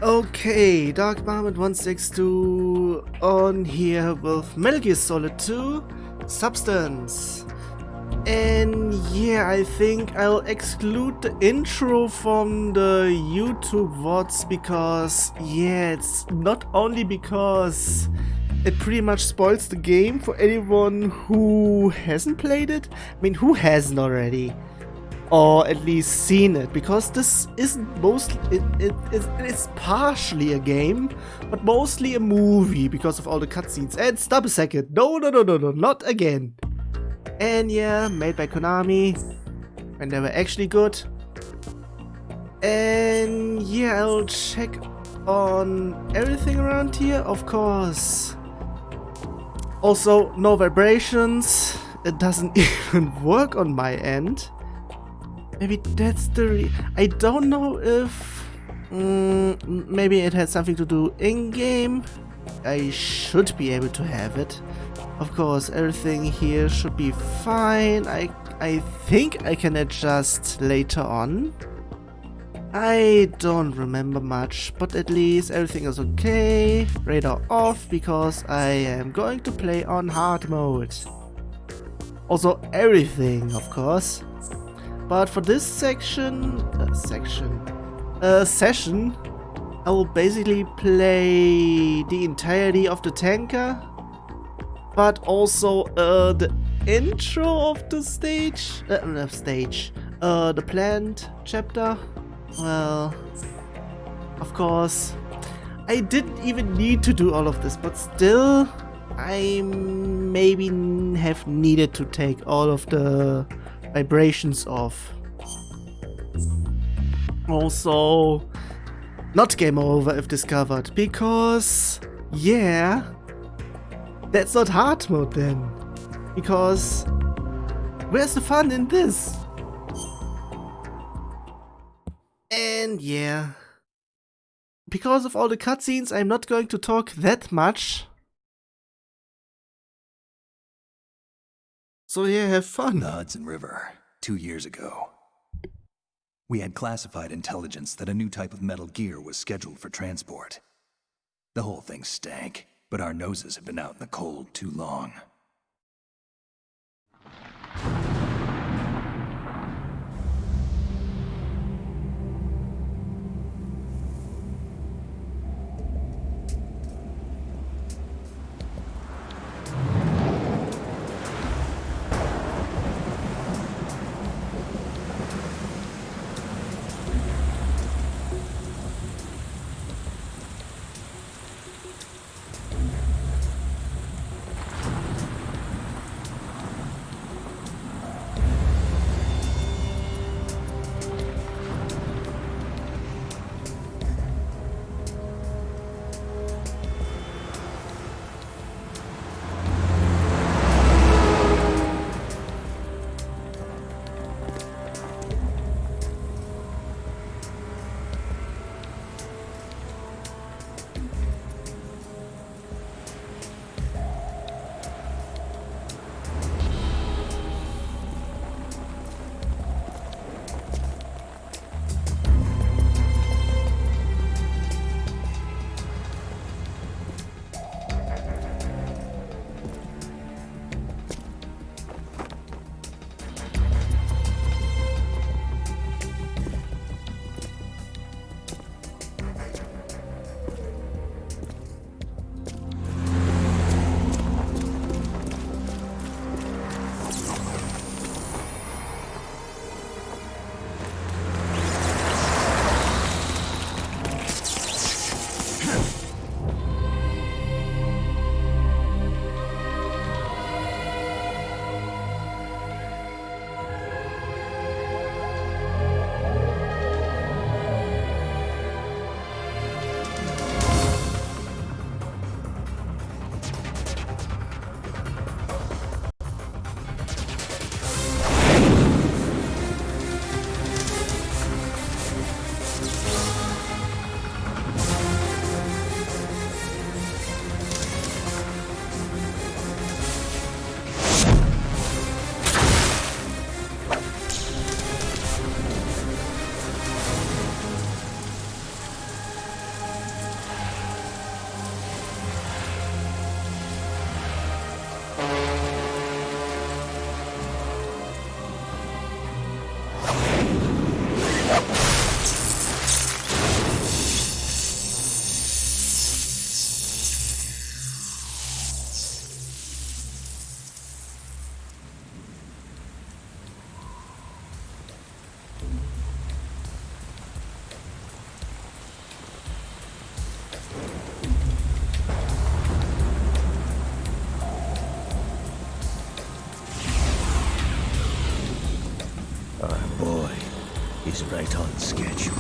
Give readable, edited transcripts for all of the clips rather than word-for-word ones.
Okay, Dark Moment 162 on here with Metal Gear Solid 2 Substance. And yeah, I think I'll exclude the intro from the YouTube VODs because, yeah, it's not only because it pretty much spoils the game for anyone who hasn't played it. I mean, who hasn't already? Or at least seen it, because this isn't mostly, it's partially a game, but mostly a movie because of all the cutscenes. And stop a second, no, not again. And yeah, made by Konami, and they were actually good. And yeah, I'll check on everything around here, of course. Also, no vibrations, it doesn't even work on my end. Maybe that's the I don't know if maybe it had something to do in-game. I should be able to have it. Of course, everything here should be fine. I think I can adjust later on. I don't remember much, but at least everything is okay. Radar off because I am going to play on hard mode. Also everything, of course. But for this session, I will basically play the entirety of the tanker, but also the intro of the the planned chapter. Well, of course, I didn't even need to do all of this, but still, I maybe have needed to take all of the vibrations off. Also, not game over if discovered, because yeah, that's not hard mode then. Because where's the fun in this? And yeah, because of all the cutscenes, I'm not going to talk that much. So yeah, have fun. The Hudson River, 2 years ago. We had classified intelligence that a new type of metal gear was scheduled for transport. The whole thing stank, but our noses had been out in the cold too long. Right on schedule.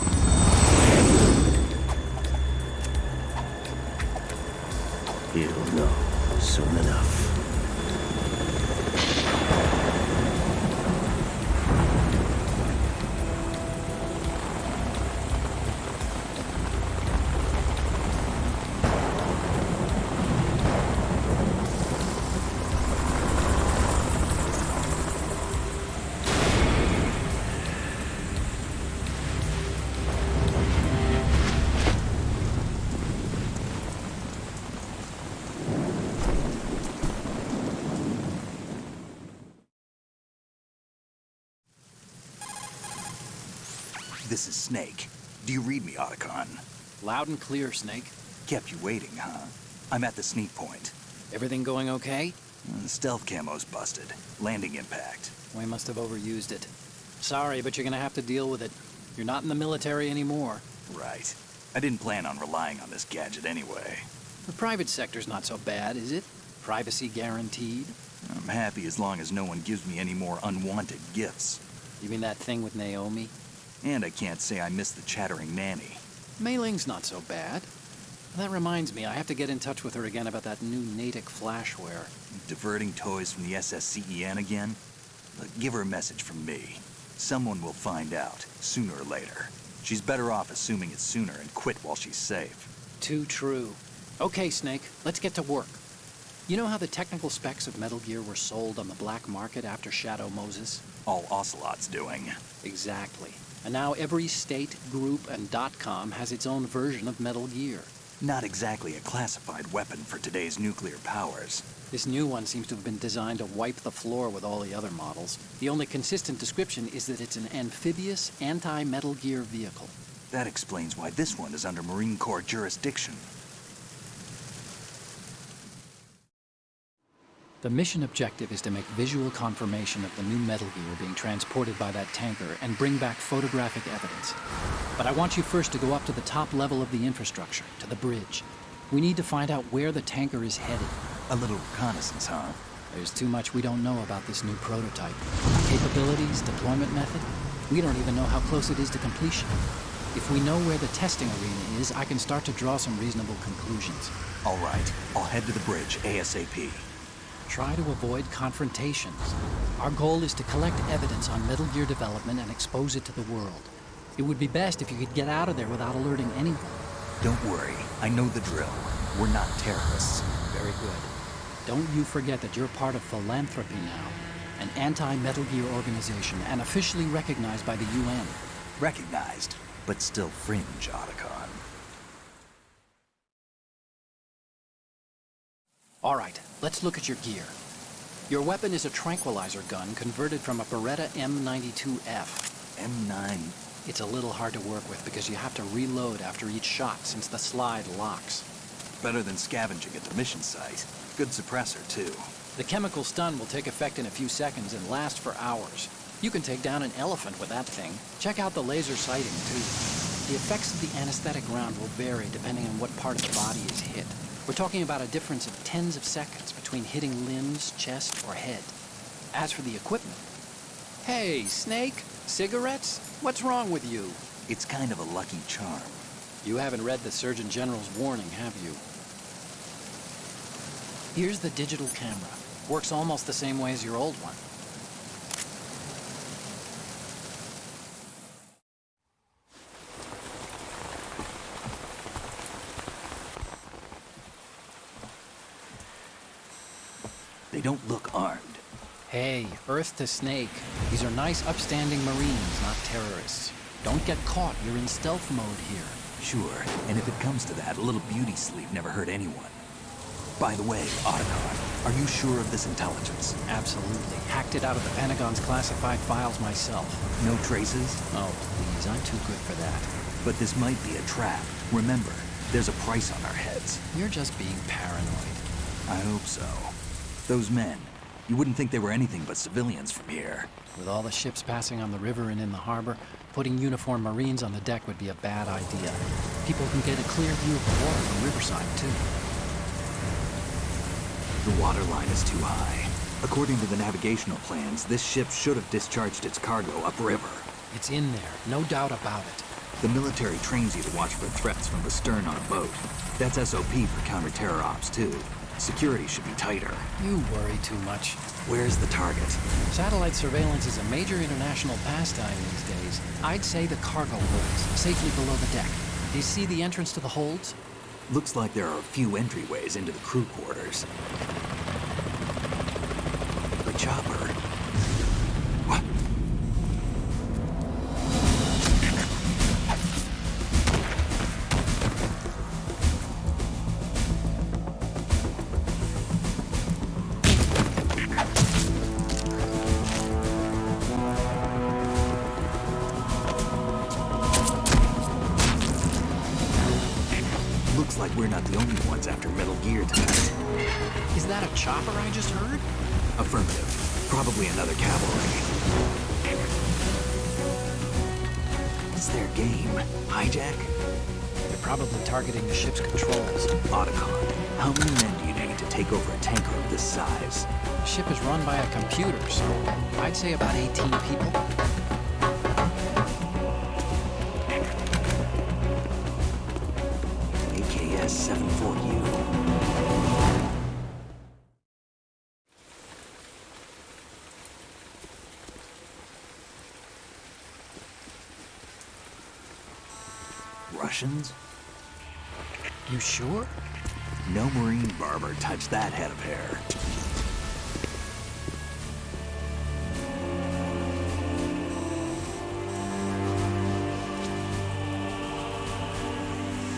You'll know soon enough. This is Snake. Do you read me, Otacon? Loud and clear, Snake. Kept you waiting, huh? I'm at the sneak point. Everything going okay? The stealth camo's busted. Landing impact. We must have overused it. Sorry, but you're gonna have to deal with it. You're not in the military anymore. Right. I didn't plan on relying on this gadget anyway. The private sector's not so bad, is it? Privacy guaranteed? I'm happy as long as no one gives me any more unwanted gifts. You mean that thing with Naomi? And I can't say I miss the chattering nanny. Mei Ling's not so bad. That reminds me, I have to get in touch with her again about that new Natick flashware. Diverting toys from the SSCEN again? Look, give her a message from me. Someone will find out, sooner or later. She's better off assuming it sooner and quit while she's safe. Too true. Okay, Snake, let's get to work. You know how the technical specs of Metal Gear were sold on the black market after Shadow Moses? All Ocelot's doing. Exactly. And now every state, group, and .com has its own version of Metal Gear. Not exactly a classified weapon for today's nuclear powers. This new one seems to have been designed to wipe the floor with all the other models. The only consistent description is that it's an amphibious, anti-Metal Gear vehicle. That explains why this one is under Marine Corps jurisdiction. The mission objective is to make visual confirmation of the new Metal Gear being transported by that tanker and bring back photographic evidence. But I want you first to go up to the top level of the infrastructure, to the bridge. We need to find out where the tanker is headed. A little reconnaissance, huh? There's too much we don't know about this new prototype. Capabilities, deployment method. We don't even know how close it is to completion. If we know where the testing arena is, I can start to draw some reasonable conclusions. All right, I'll head to the bridge ASAP. Try to avoid confrontations. Our goal is to collect evidence on Metal Gear development and expose it to the world. It would be best if you could get out of there without alerting anyone. Don't worry, I know the drill. We're not terrorists. Very good. Don't you forget that you're part of Philanthropy now, an anti-Metal Gear organization and officially recognized by the UN. Recognized, but still fringe, Otacon. All right, let's look at your gear. Your weapon is a tranquilizer gun converted from a Beretta M92F. M9. It's a little hard to work with because you have to reload after each shot since the slide locks. Better than scavenging at the mission site. Good suppressor, too. The chemical stun will take effect in a few seconds and last for hours. You can take down an elephant with that thing. Check out the laser sighting, too. The effects of the anesthetic round will vary depending on what part of the body is hit. We're talking about a difference of tens of seconds between hitting limbs, chest, or head. As for the equipment... Hey, Snake, cigarettes? What's wrong with you? It's kind of a lucky charm. You haven't read the Surgeon General's warning, have you? Here's the digital camera. Works almost the same way as your old one. They don't look armed. Hey, Earth to Snake. These are nice, upstanding Marines, not terrorists. Don't get caught. You're in stealth mode here. Sure, and if it comes to that, a little beauty sleep never hurt anyone. By the way, Otacon, are you sure of this intelligence? Absolutely. Hacked it out of the Pentagon's classified files myself. No traces? Oh, please, I'm too good for that. But this might be a trap. Remember, there's a price on our heads. You're just being paranoid. I hope so. Those men, you wouldn't think they were anything but civilians from here. With all the ships passing on the river and in the harbor, putting uniformed Marines on the deck would be a bad idea. People can get a clear view of the water from riverside, too. The water line is too high. According to the navigational plans, this ship should have discharged its cargo upriver. It's in there, no doubt about it. The military trains you to watch for threats from the stern on a boat. That's SOP for counter-terror ops, too. Security should be tighter. You worry too much. Where's the target? Satellite surveillance is a major international pastime these days. I'd say the cargo holds, safely below the deck. Do you see the entrance to the holds? Looks like there are a few entryways into the crew quarters. The chopper. What? Looks like we're not the only ones after Metal Gear tonight. Is that a chopper I just heard? Affirmative. Probably another cavalry. What's their game? Hijack? They're probably targeting the ship's controls. Otacon. How many men do you need to take over a tanker of this size? The ship is run by a computer, so I'd say about 18 people. AKS 74U. Russians? You sure? No Marine barber touched that head of hair.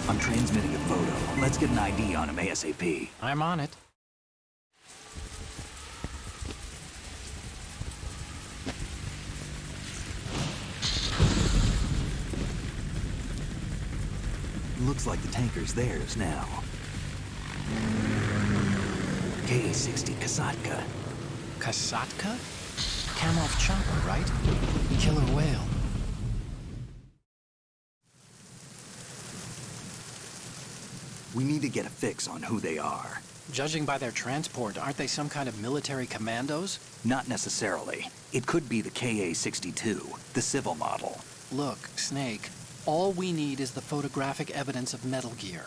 I'm transmitting a photo. Let's get an ID on him ASAP. I'm on it. Looks like the tanker's theirs now. Ka-60 Kasatka. Kasatka? Kamov chopper, right? Killer whale. We need to get a fix on who they are. Judging by their transport, aren't they some kind of military commandos? Not necessarily. It could be the Ka-62, the civil model. Look, Snake, all we need is the photographic evidence of Metal Gear.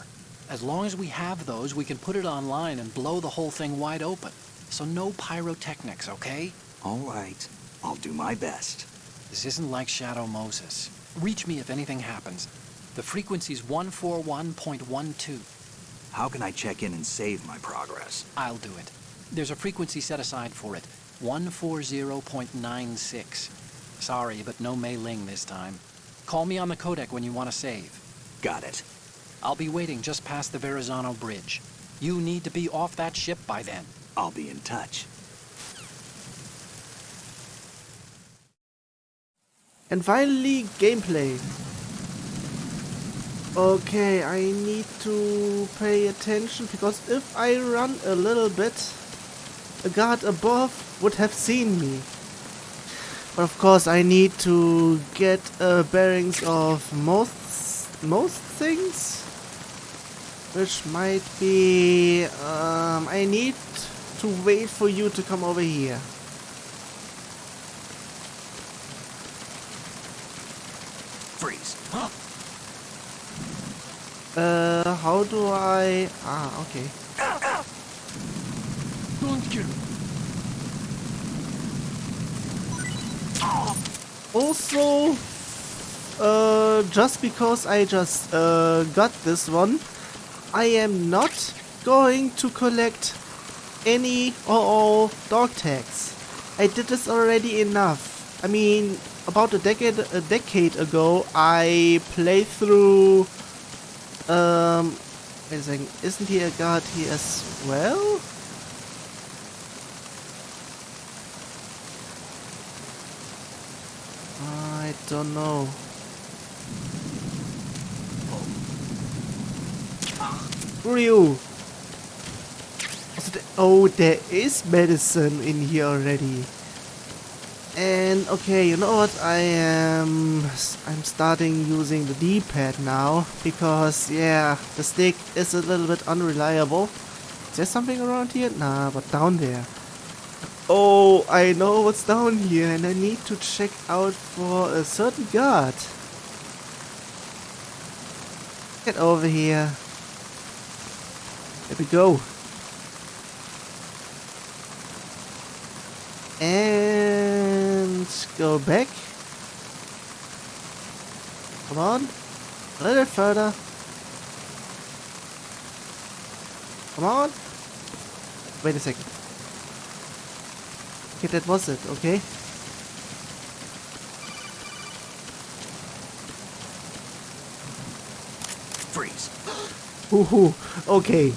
As long as we have those, we can put it online and blow the whole thing wide open. So no pyrotechnics, okay? All right. I'll do my best. This isn't like Shadow Moses. Reach me if anything happens. The frequency's 141.12. How can I check in and save my progress? I'll do it. There's a frequency set aside for it. 140.96. Sorry, but no Mei Ling this time. Call me on the codec when you want to save. Got it. I'll be waiting just past the Verrazano Bridge. You need to be off that ship by then. I'll be in touch. And finally, gameplay. Okay, I need to pay attention because if I run a little bit, a guard above would have seen me. But of course I need to get bearings of most things, which might be I need to wait for you to come over here. Freeze. How do I... okay. Also, just because I just got this one, I am not going to collect any or all dog tags. I did this already enough. I mean, about a decade ago, I played through. Wait a second, isn't he a guard here as well? I don't know. Ryu! Oh, there is medicine in here already. And okay, you know what? I'm starting using the D-pad now because yeah, the stick is a little bit unreliable. Is there something around here? Nah, but down there. Oh, I know what's down here and I need to check out for a certain guard. Get over here. There we go. And go back. Come on. A little further. Come on. Wait a second. Okay, that was it, okay? Freeze. Woohoo, okay.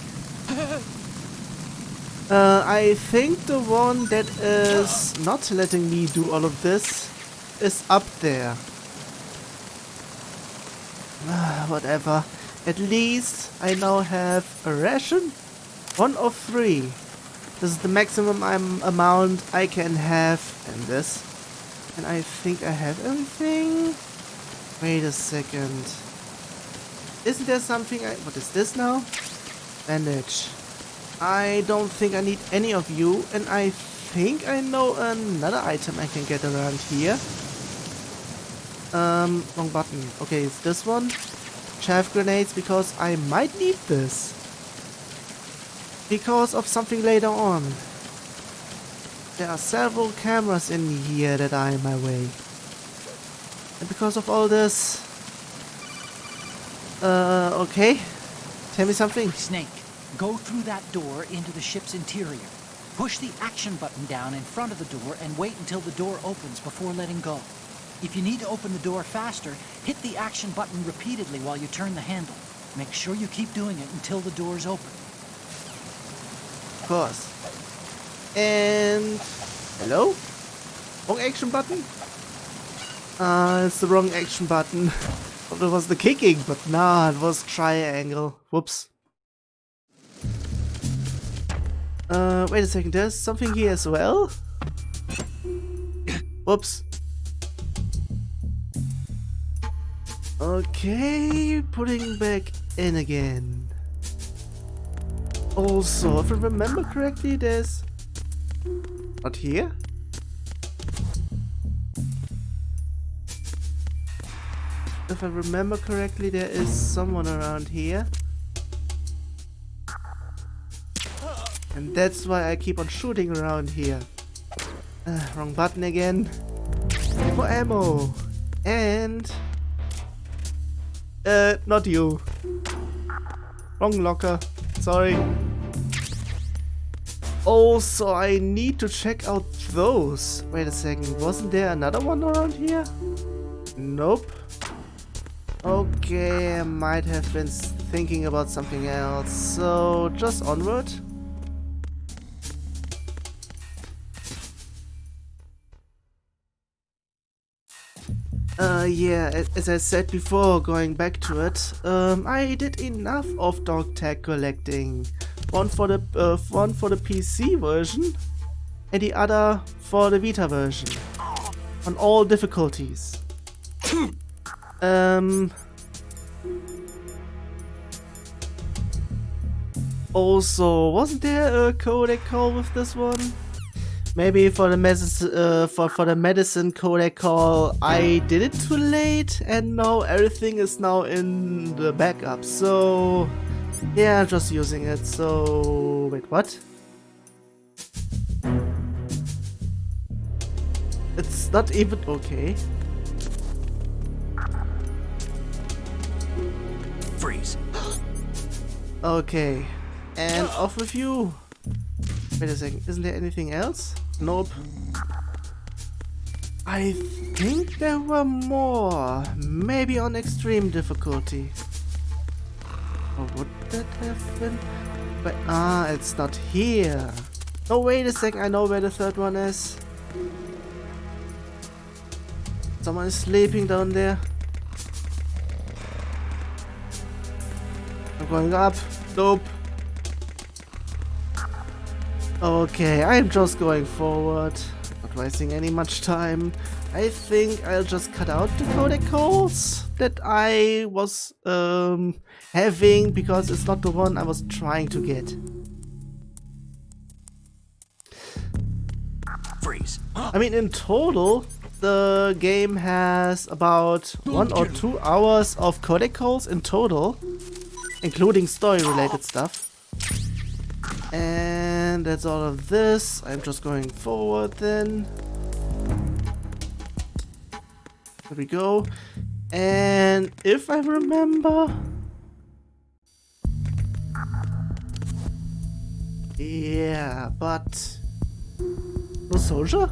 I think the one that is not letting me do all of this is up there. Whatever. At least I now have a ration. 1 of 3. This is the maximum amount I can have in this. And I think I have everything. Wait a second. Isn't there something what is this now? Bandage. I don't think I need any of you, and I think I know another item I can get around here. Wrong button. Okay, it's this one. Chaff grenades, because I might need this. Because of something later on. There are several cameras in here that are in my way. And because of all this... okay. Tell me something. Snake, go through that door into the ship's interior. Push the action button down in front of the door and wait until the door opens before letting go. If you need to open the door faster, hit the action button repeatedly while you turn the handle. Make sure you keep doing it until the door's open. Of course. And... hello? Wrong action button? It's the wrong action button. Thought it was the kicking, but nah, it was triangle. Whoops. Wait a second, there's something here as well? Whoops. Okay, putting back in again. Also, if I remember correctly, there's... not here? If I remember correctly, there is someone around here. And that's why I keep on shooting around here. Wrong button again. For ammo. And... not you. Wrong locker. Sorry. Also, I need to check out those. Wait a second. Wasn't there another one around here? Nope. Okay, I might have been thinking about something else. So, just onward. Yeah, as I said before, going back to it, I did enough of dog tag collecting. One for the PC version, and the other for the Vita version. On all difficulties. Also, wasn't there a codec call with this one? Maybe for the medicine codec call, I did it too late, and now everything is now in the backup. So yeah, I'm just using it. So wait, what? It's not even okay. Freeze. Okay, and off with you. Wait a second, isn't there anything else? Nope. I think there were more. Maybe on extreme difficulty. Or would that have been? But it's not here. Oh, wait a second, I know where the third one is. Someone is sleeping down there. I'm going up. Nope. Okay, I'm just going forward. Not wasting any much time. I think I'll just cut out the codec calls that I was having, because it's not the one I was trying to get. Freeze. I mean, in total, the game has about 1 or 2 hours of codec calls in total, including story-related stuff. And that's all of this. I'm just going forward then. There we go. And if I remember... Yeah, but... No soldier?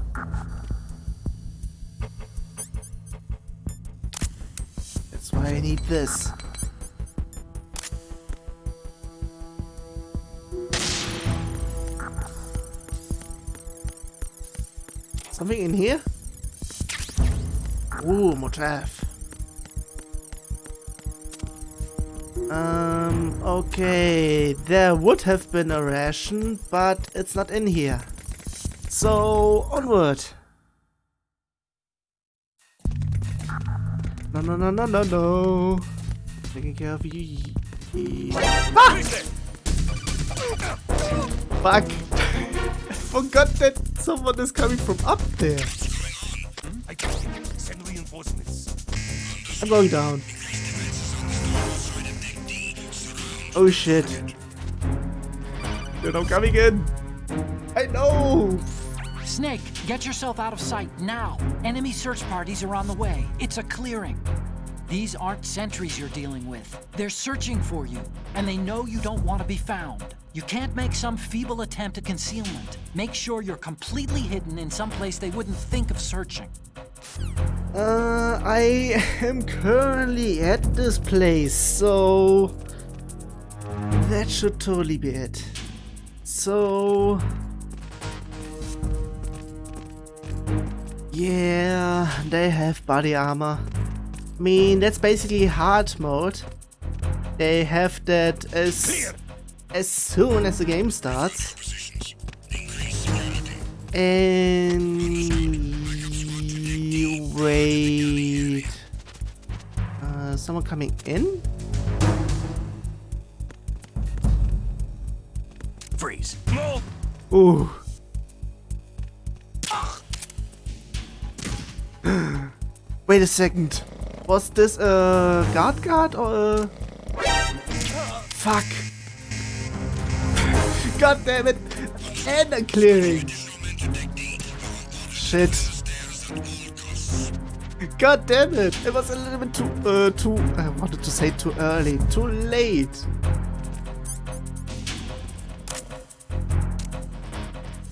That's why I need this. Something in here? Ooh, motif. Okay, there would have been a ration, but it's not in here. So, onward. No, no, no, no, no, no. Taking care of you. Ah! Fuck. I forgot that someone is coming from up there. Send reinforcements. I'm going down. Oh shit. They're not coming in. I know. Snake, get yourself out of sight now. Enemy search parties are on the way. It's a clearing. These aren't sentries you're dealing with. They're searching for you, and they know you don't want to be found. You can't make some feeble attempt at concealment. Make sure you're completely hidden in some place they wouldn't think of searching. I am currently at this place, so that should totally be it. So yeah, they have body armor. I mean, that's basically hard mode. They have that as soon as the game starts. And wait, someone coming in? Freeze. Ooh. Wait a second. Was this a guard or a... Fuck. God damn it. And a clearing. Shit. God damn it. It was a little bit too I wanted to say too early. Too late.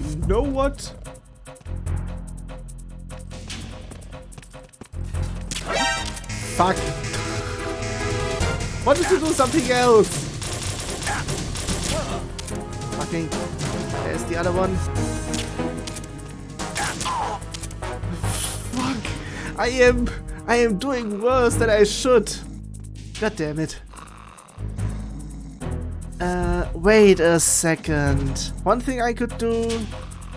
You know what? Fuck. Wanted to do something else. Fucking. There's the other one. Fuck. I am doing worse than I should. God damn it. Wait a second. One thing I could do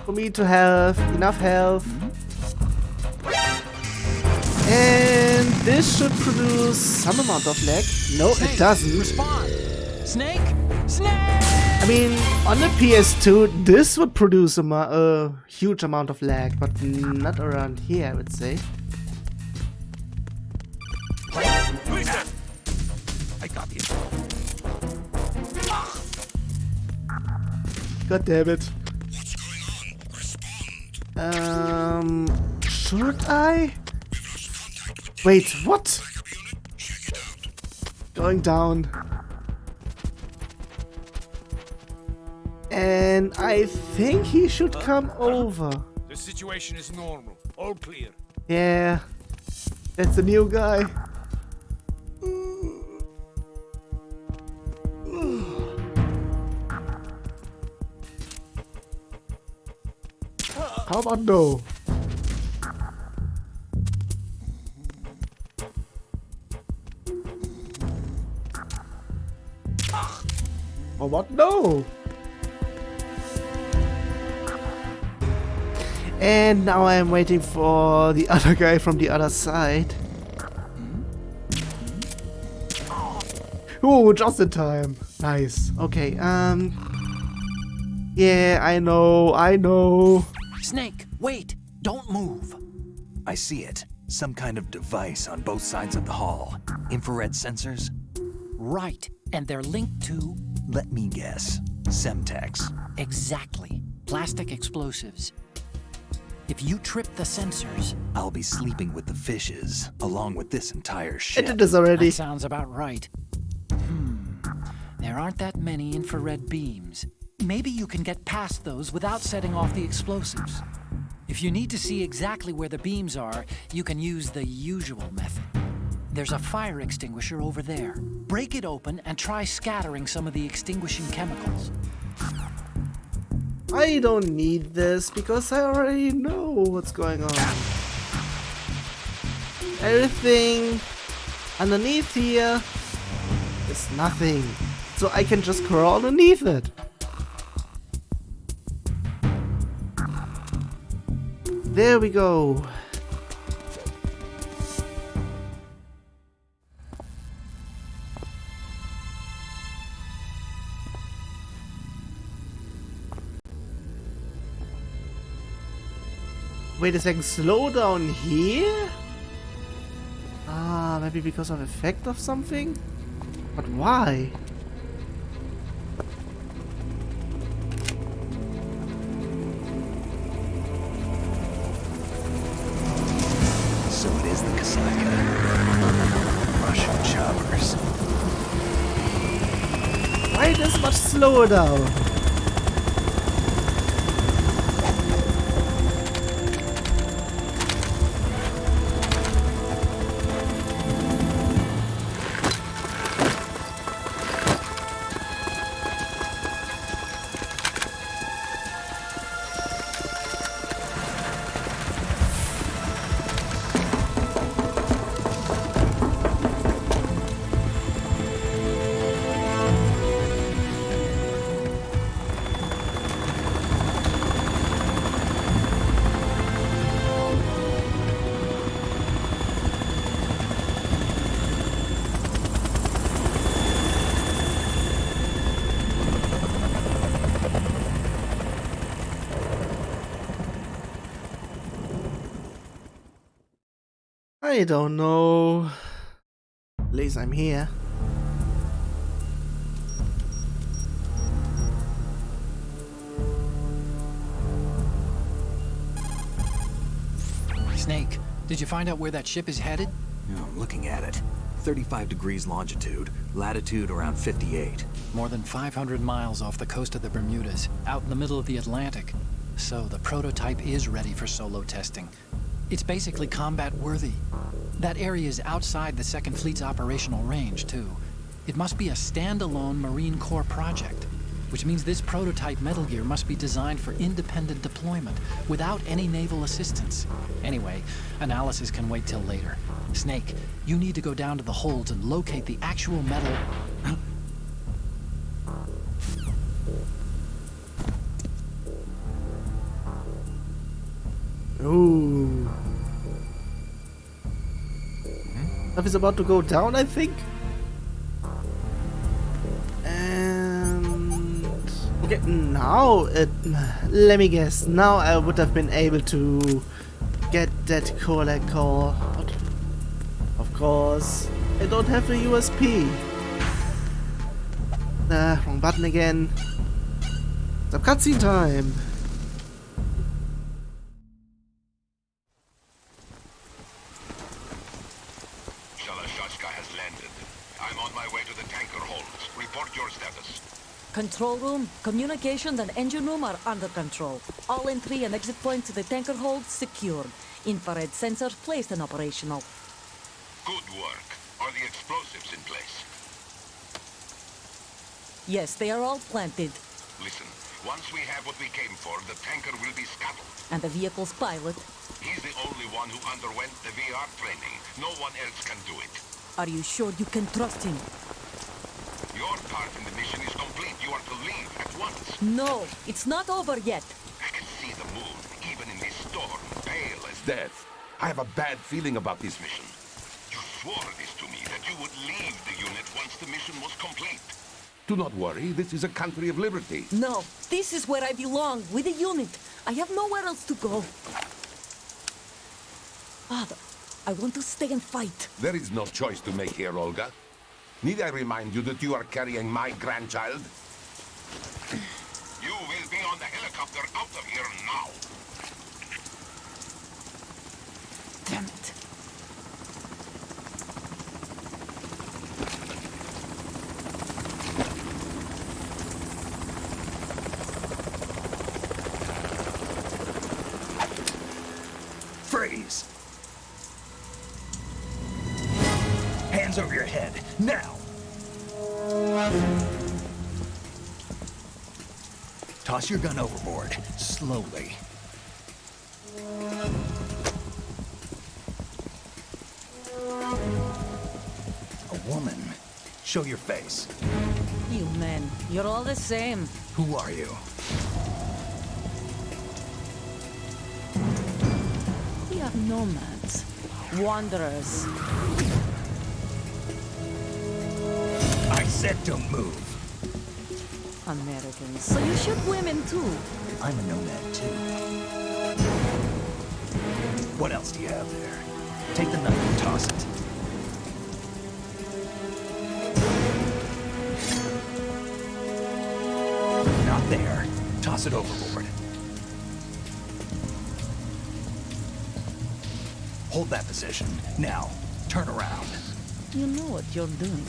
for me to have enough health. And this should produce some amount of lag. No, Snake, it doesn't. Respond. Snake? Snake! I mean, on the PS2, this would produce a huge amount of lag, but not around here, I would say. I got it. God damn it. Should I? Wait, what? Going down. And I think he should come over. The situation is normal. All clear. Yeah. That's the new guy. How about no? How about no? And now I'm waiting for the other guy from the other side. Oh, just in time. Nice. Okay, yeah, I know. Snake, Wait! Don't move! I see it. Some kind of device on both sides of the hall. Infrared sensors? Right, and they're linked to... Let me guess. Semtex. Exactly. Plastic explosives. If you trip the sensors... I'll be sleeping with the fishes, along with this entire ship. I did this already. That sounds about right. There aren't that many infrared beams. Maybe you can get past those without setting off the explosives. If you need to see exactly where the beams are, you can use the usual method. There's a fire extinguisher over there. Break it open and try scattering some of the extinguishing chemicals. I don't need this because I already know what's going on. Everything underneath here is nothing. So I can just crawl underneath it. There we go. Wait a second, slow down here? Ah, maybe because of effect of something? But why? So it is the Kasaka. Russian choppers. Why this much slower down? I don't know. At least I'm here. Snake, did you find out where that ship is headed? Yeah, I'm looking at it. 35 degrees longitude, latitude around 58. More than 500 miles off the coast of the Bermudas, out in the middle of the Atlantic. So the prototype is ready for solo testing. It's basically combat-worthy. That area is outside the Second Fleet's operational range, too. It must be a standalone Marine Corps project, which means this prototype Metal Gear must be designed for independent deployment, without any naval assistance. Anyway, analysis can wait till later. Snake, you need to go down to the holds and locate the actual metal... Ooh. Stuff is about to go down, I think. And okay, now it. Let me guess. Now I would have been able to get that collect call. But of course, I don't have the USP. Wrong button again. Some cutscene time. Has landed. I'm on my way to the tanker holds. Report your status. Control room, communications and engine room are under control. All entry and exit points to the tanker holds secured. Infrared sensors placed and operational. Good work. Are the explosives in place? Yes, they are all planted. Listen, once we have what we came for, the tanker will be scuttled. And the vehicle's pilot. He's the only one who underwent the VR training. No one else can do it. Are you sure you can trust him? Your part in the mission is complete. You are to leave at once. No, it's not over yet. I can see the moon, even in this storm, pale as death. I have a bad feeling about this mission. You swore this to me, that you would leave the unit once the mission was complete. Do not worry, this is a country of liberty. No, this is where I belong, with the unit. I have nowhere else to go. Father, I want to stay and fight. There is no choice to make here, Olga. Need I remind you that you are carrying my grandchild? You will be on the helicopter out of here now. Damn it. Freeze! Hands over your head, now! Toss your gun overboard, slowly. A woman. Show your face. You men, you're all the same. Who are you? We are nomads, wanderers. I said don't move. Americans. So you shoot women too. I'm a nomad too. What else do you have there? Take the knife and toss it. Not there. Toss it overboard. Hold that position. Now, turn around. You know what you're doing.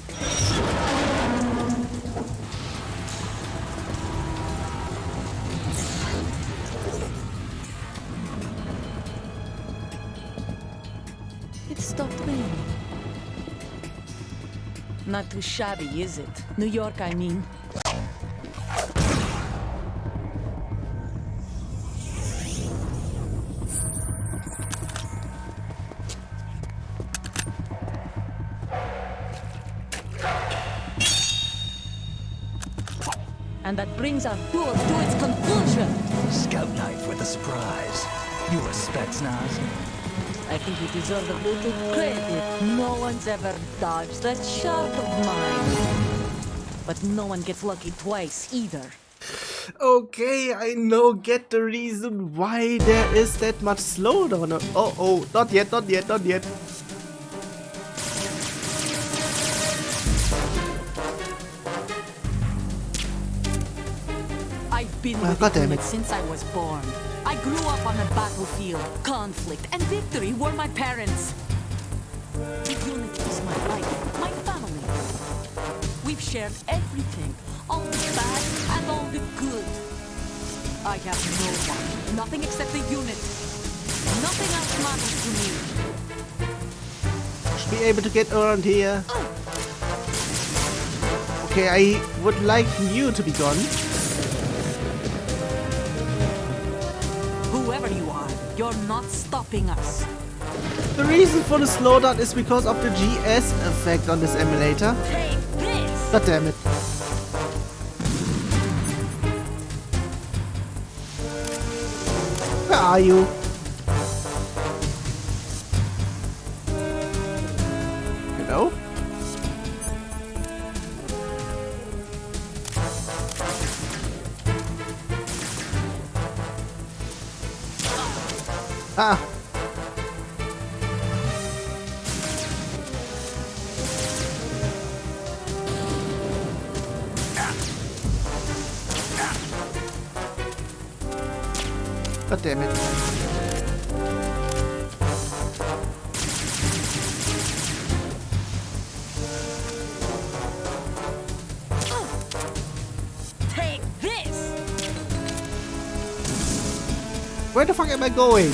It stopped raining. Not too shabby, is it? New York, I mean. And that brings our tour to its conclusion. Scout knife with a surprise. You a Spetsnaz? I think you deserve a little credit. No one's ever dodged that shot of mine. But no one gets lucky twice either. Okay, I now get the reason why there is that much slowdown. Oh, not yet, not yet, not yet. I've been with the unit since I was born. I grew up on the battlefield. Conflict and victory were my parents. The unit is my life, my family. We've shared everything, all the bad and all the good. I have no one, nothing except the unit. Nothing else matters to me. Should be able to get around here. Okay, I would like you to be gone. Whoever you are, you're not stopping us. The reason for the slowdown is because of the GS effect on this emulator. Take this! God damn it. Where are you? Hello? Ah. God damn it. Take this! Where the fuck am I going?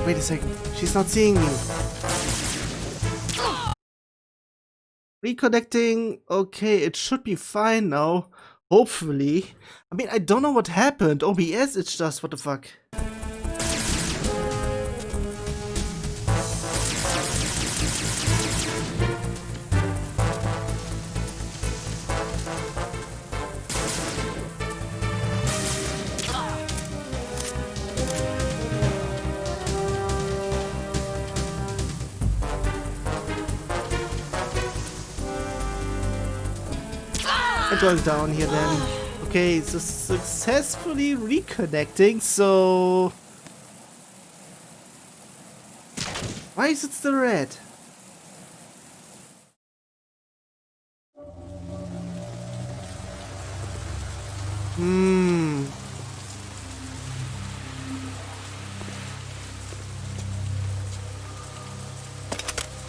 Wait a second. She's not seeing me. Reconnecting. Okay, it should be fine now. Hopefully. I mean, I don't know what happened. OBS, it's just, what the fuck. I'm going down here then. Okay, so successfully reconnecting, so... Why is it still red?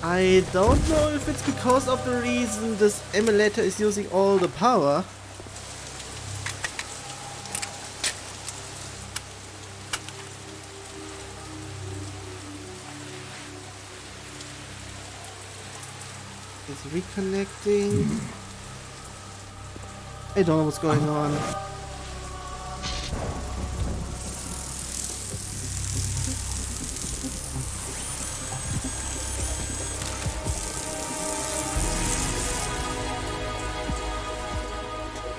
I don't know if it's because of the reason this emulator is using all the power. It's reconnecting. I don't know what's going on.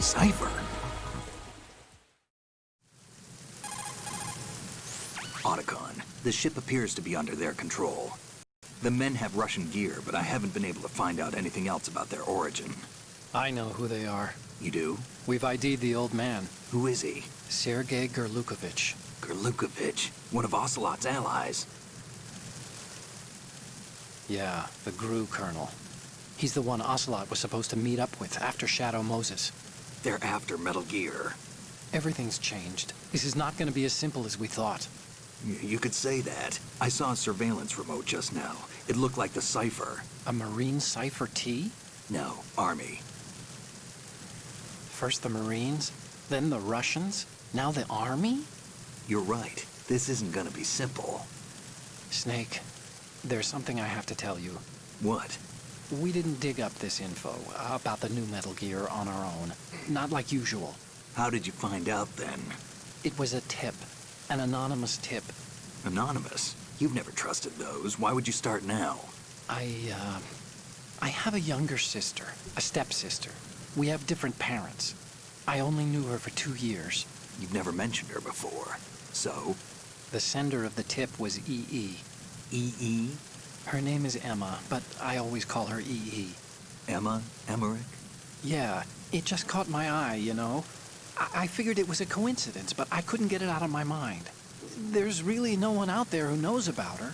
Cipher. Otacon, the ship appears to be under their control. The men have Russian gear, but I haven't been able to find out anything else about their origin. I know who they are. You do? We've ID'd the old man, Who is he? Sergei Gurlukovich. Gurlukovich, one of Ocelot's allies. Yeah, the GRU colonel. He's the one Ocelot was supposed to meet up with after Shadow Moses. They're after Metal Gear. Everything's changed. This is not going to be as simple as we thought. You could say that. I saw a surveillance remote just now. It looked like the Cipher. A Marine Cipher T? No, Army. First the Marines, then the Russians, now the Army? You're right. This isn't gonna be simple. Snake, there's something I have to tell you. What? We didn't dig up this info about the new Metal Gear on our own. Not like usual. How did you find out then? It was a tip. An anonymous tip. Anonymous? You've never trusted those. Why would you start now? I have a younger sister, a stepsister. We have different parents. I only knew her for 2 years. You've never mentioned her before. So? The sender of the tip was EE. EE? Her name is Emma, but I always call her EE. Emma? Emmerich? Yeah, it just caught my eye, you know? I figured it was a coincidence, but I couldn't get it out of my mind. There's really no one out there who knows about her.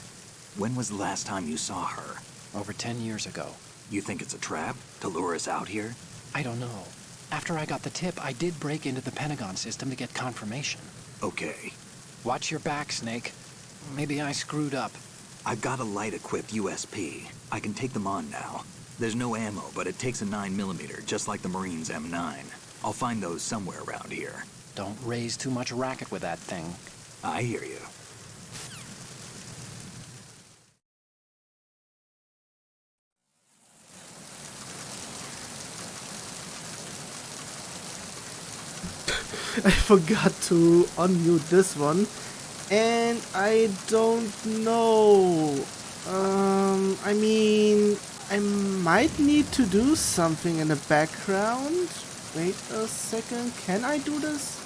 When was the last time you saw her? Over 10 years ago. You think it's a trap? To lure us out here? I don't know. After I got the tip, I did break into the Pentagon system to get confirmation. Okay. Watch your back, Snake. Maybe I screwed up. I've got a light-equipped USP. I can take them on now. There's no ammo, but it takes a 9mm, just like the Marines' M9. I'll find those somewhere around here. Don't raise too much racket with that thing. I hear you. I forgot to unmute this one. And I don't know. I mean, I might need to do something in the background. Wait a second. Can I do this?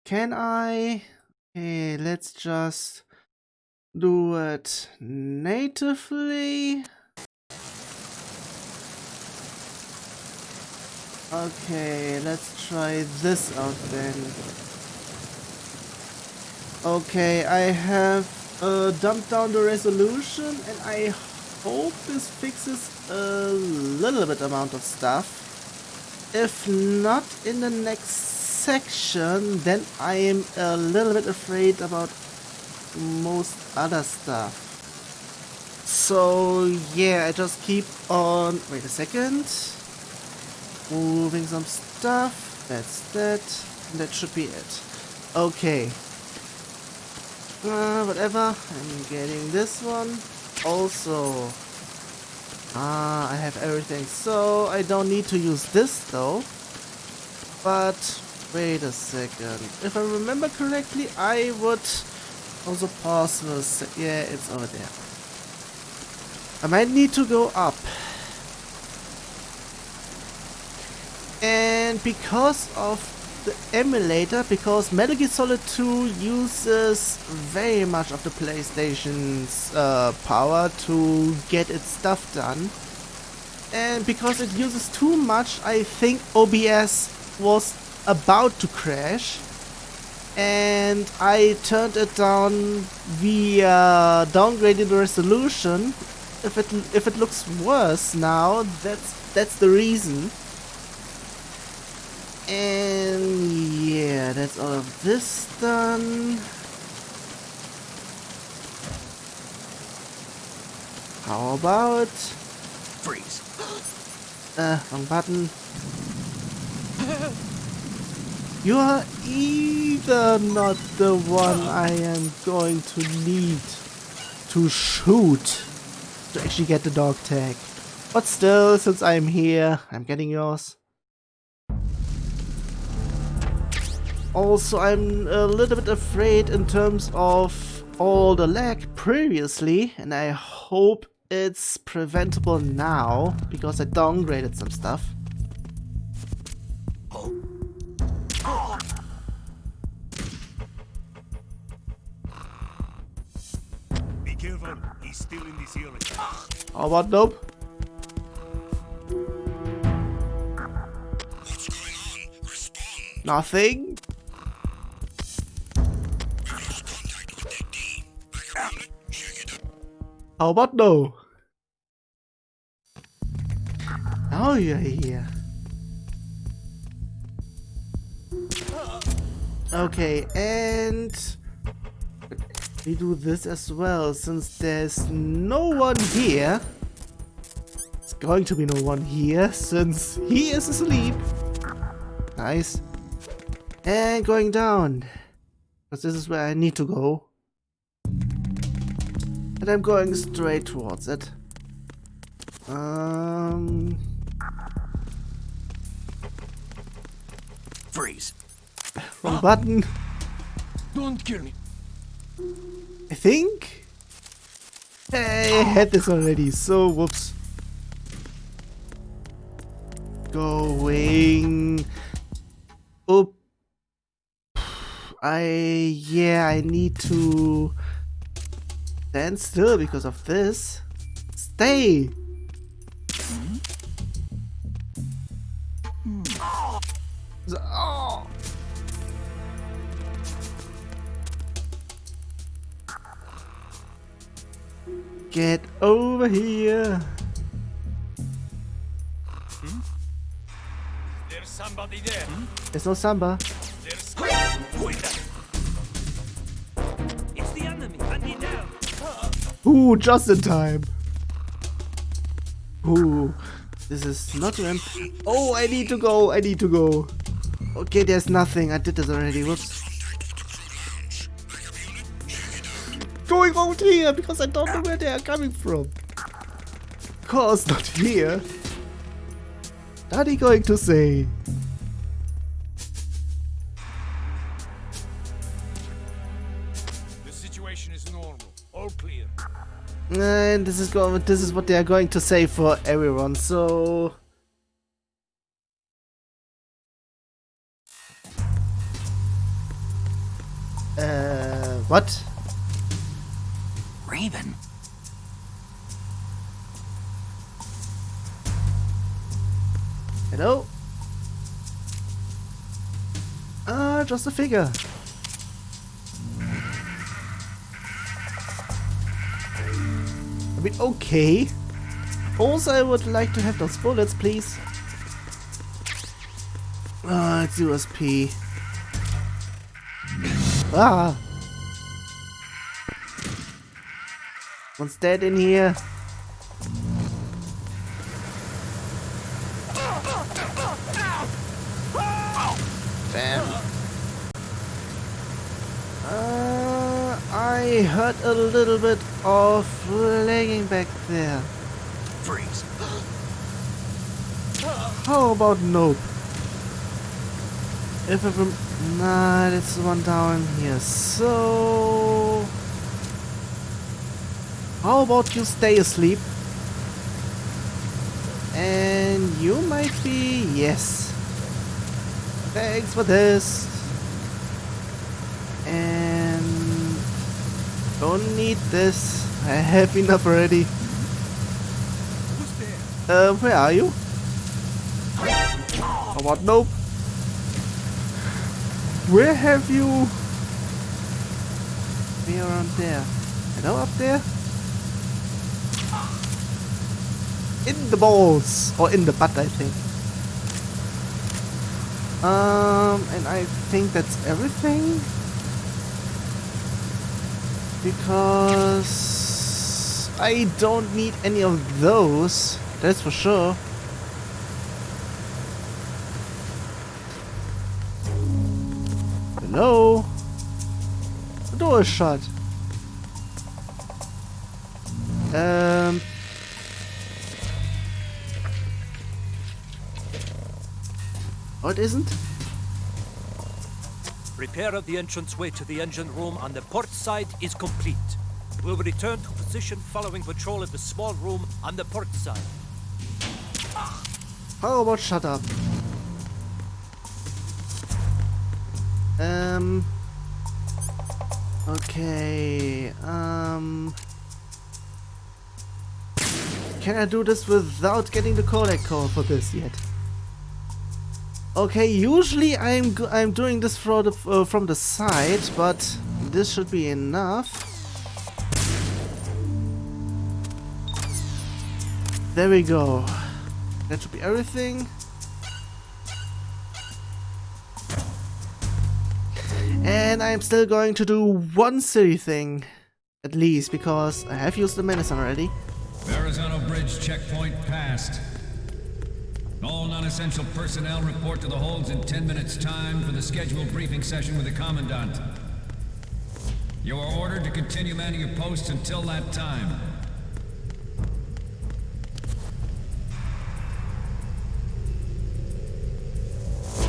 Can I? Okay, let's just do it natively. Okay, let's try this out then. Okay, I have dumped down the resolution and I hope this fixes a little bit amount of stuff. If not in the next section, then I am a little bit afraid about most other stuff. So yeah, I just keep on, wait a second, moving some stuff. That's that. That should be it. Okay. Whatever. I'm getting this one. Also. I have everything. So I don't need to use this though. But wait a second. If I remember correctly, I would also pause this. Yeah, it's over there. I might need to go up. And because of the emulator, because Metal Gear Solid 2 uses very much of the PlayStation's power to get its stuff done, and because it uses too much, I think OBS was about to crash, and I turned it down via downgrading the resolution. If it looks worse now, that's the reason. And yeah, that's all of this done. How about Freeze. wrong button. You are either not the one I am going to need to shoot to actually get the dog tag. But still, since I'm here, I'm getting yours. Also, I'm a little bit afraid in terms of all the lag previously, and I hope it's preventable now, because I downgraded some stuff. Be careful, he's still in this area. How about nope? What's going on? Respond. Nothing? We lost contact with that team. Back up. Check it out. How about no? Now you're here. Okay, and we do this as well, since there's no one here. It's going to be no one here, since he is asleep. Nice. And going down, because this is where I need to go. And I'm going straight towards it. Freeze. Wrong button. Don't kill me. I think I had this already, so whoops. Going up. I need to stand still because of this. Stay. Oh. Get over here. There's somebody there. There's no Samba. There's... Who is that? It's the enemy. I need help. Ooh, just in time. Ooh, this is not an... Oh, I need to go. I need to go. Okay, there's nothing. I did this already. Whoops. Going out here because I don't know where they are coming from. Of course, not here. What are you going to say? The situation is normal. All clear. And this is what they are going to say for everyone. So what? Raven. Hello? Just a figure. I mean, okay. Also, I would like to have those bullets, please. It's USP. Ah! One's dead in here. Damn. I heard a little bit of lagging back there. Freeze. How about nope? If I nah, that's the one down here. So how about you stay asleep? And you might be... Yes. Thanks for this. And don't need this. I have enough already. Who's there? Where are you? How about nope? Where have you... Me around there. Hello, up there? In the balls! Or in the butt, I think. And I think that's everything. Because... I don't need any of those. That's for sure. Hello? The door is shut. Oh, it isn't? Repair of the entranceway to the engine room on the port side is complete. We'll return to position following patrol of the small room on the port side. How about shut up? Okay, can I do this without getting the codec call for this yet? Okay, usually I'm doing this from the side, but this should be enough. There we go. That should be everything. And I'm still going to do one silly thing, at least, because I have used the medicine already. Verrazano Bridge checkpoint passed. All non-essential personnel report to the holds in 10 minutes' time for the scheduled briefing session with the Commandant. You are ordered to continue manning your posts until that time.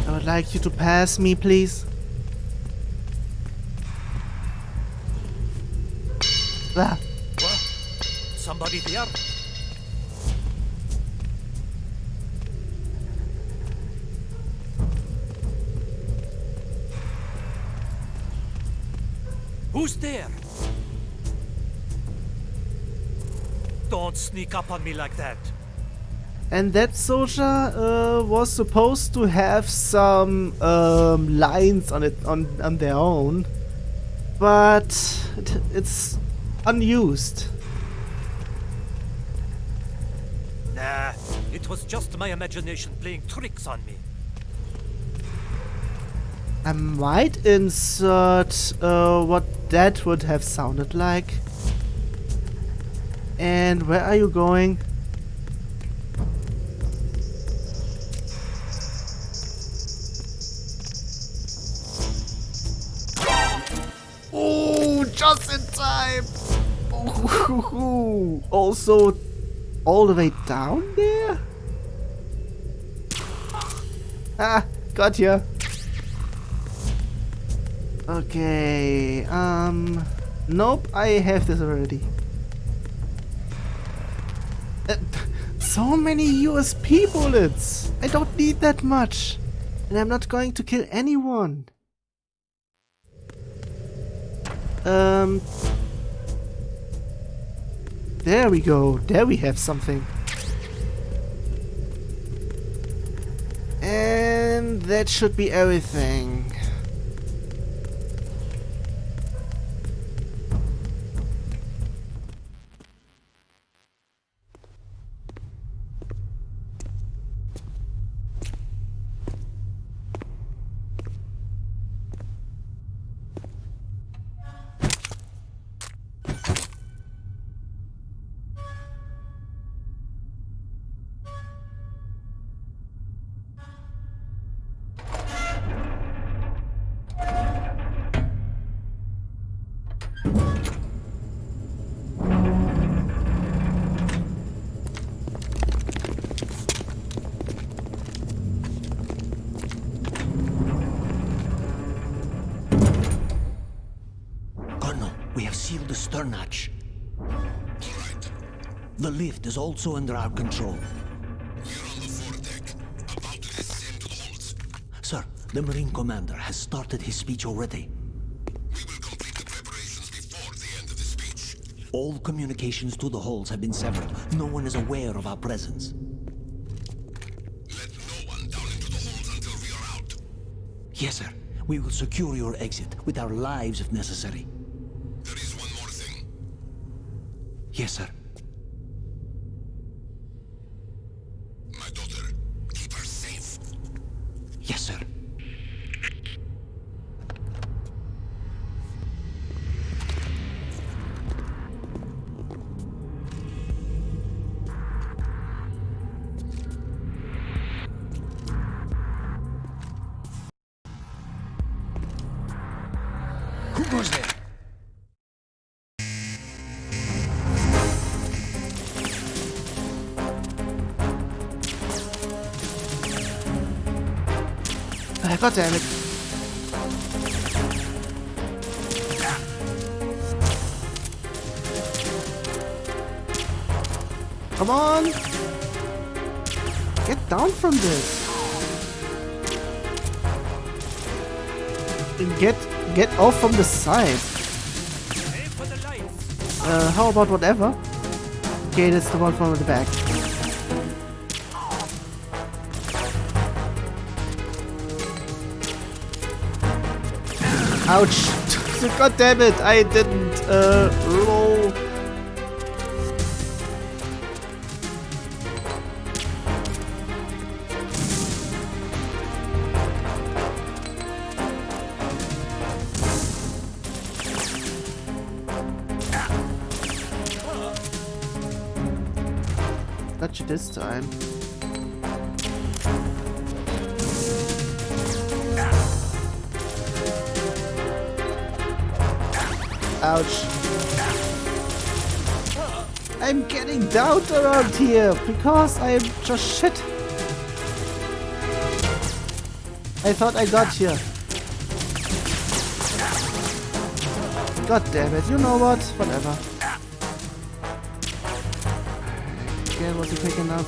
I would like you to pass me, please. Ah. What? Somebody there? Who's there? Don't sneak up on me like that. And that soldier was supposed to have some lines on it on their own, but it's unused. Nah, it was just my imagination playing tricks on me. I might insert what that would have sounded like. And where are you going? Oh, just in time! Ooh, also, all the way down there? Ah, got ya. Okay, nope, I have this already. So many USP bullets! I don't need that much. And I'm not going to kill anyone. There we go. There we have something. And that should be everything. We have sealed the stern hatch. Alright. The lift is also under our control. We're on the foredeck, about to descend to the holds. Sir, the Marine Commander has started his speech already. We will complete the preparations before the end of the speech. All communications to the holds have been severed. No one is aware of our presence. Let no one down into the holds until we are out. Yes, sir. We will secure your exit with our lives if necessary. There is one more thing. Yes, sir. My daughter, keep her safe. Yes, sir. Who goes there? God damn it. Come on! Get down from this! Get off from the side! How about whatever? Okay, that's the one from the back. Ouch! God damn it! I didn't roll. Got you this time. Ouch. I'm getting downed around here because I'm just shit. I thought I got here. God damn it, you know what? Whatever. Again, wasn't quick enough.